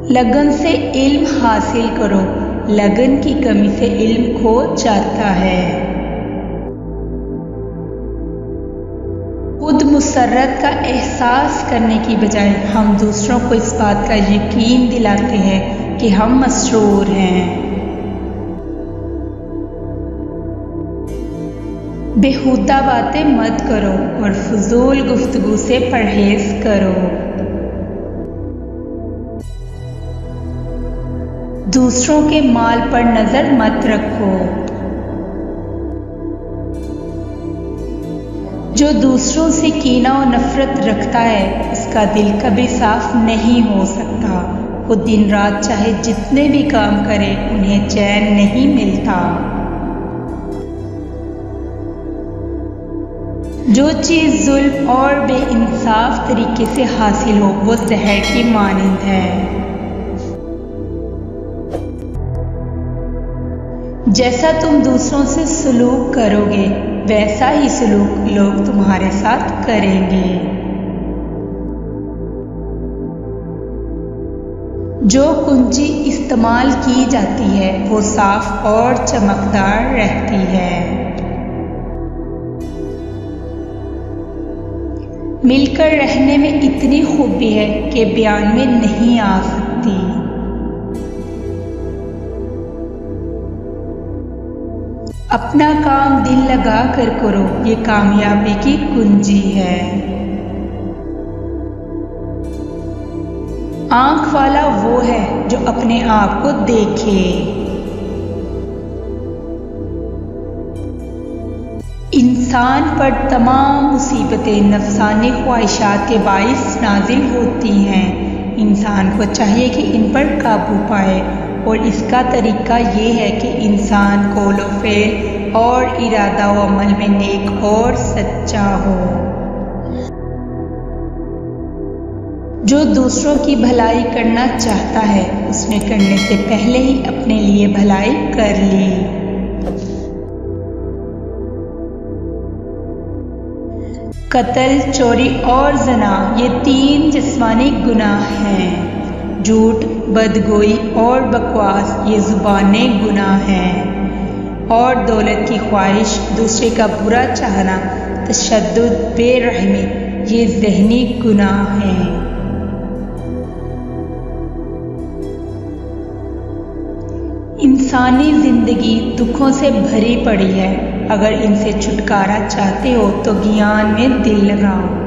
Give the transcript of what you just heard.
लगन से इल्म हासिल करो, लगन की कमी से इल्म खो जाता है। खुद मुसर्रत का एहसास करने की बजाय हम दूसरों को इस बात का यकीन दिलाते हैं कि हम मसरूर हैं। बेहुदा बातें मत करो और फजूल गुफ्तगू से परहेज करो। दूसरों के माल पर नजर मत रखो। जो दूसरों से कीना और नफरत रखता है उसका दिल कभी साफ नहीं हो सकता। वो दिन रात चाहे जितने भी काम करे उन्हें चैन नहीं मिलता। जो चीज़ जुल्म और बेइंसाफ तरीके से हासिल हो वो जहर की मानिंद है। जैसा तुम दूसरों से सलूक करोगे वैसा ही सलूक लोग तुम्हारे साथ करेंगे। जो कुंजी इस्तेमाल की जाती है वो साफ और चमकदार रहती है। मिलकर रहने में इतनी खूबी है कि बयान में नहीं आ सकती। अपना काम दिल लगा कर करो, ये कामयाबी की कुंजी है। आंख वाला वो है जो अपने आप को देखे। इंसान पर तमाम मुसीबतें नफसानी ख्वाहिशात के बाइस नाजिल होती हैं। इंसान को चाहिए कि इन पर काबू पाए और इसका तरीका ये है कि इंसान कौलो फ़ेल और इरादा व अमल में नेक और सच्चा हो। जो दूसरों की भलाई करना चाहता है उसने करने से पहले ही अपने लिए भलाई कर ली। कत्ल, चोरी और ज़ना ये 3 जिस्मानी गुनाह हैं। झूठ, बदगोई और बकवास ये ज़ुबानी गुनाह हैं। और दौलत की ख्वाहिश, दूसरे का बुरा चाहना, तशद्दुद, बेरहमी ये ज़हनी गुनाह हैं। इंसानी ज़िंदगी दुखों से भरी पड़ी है। अगर इनसे छुटकारा चाहते हो तो ज्ञान में दिल लगाओ।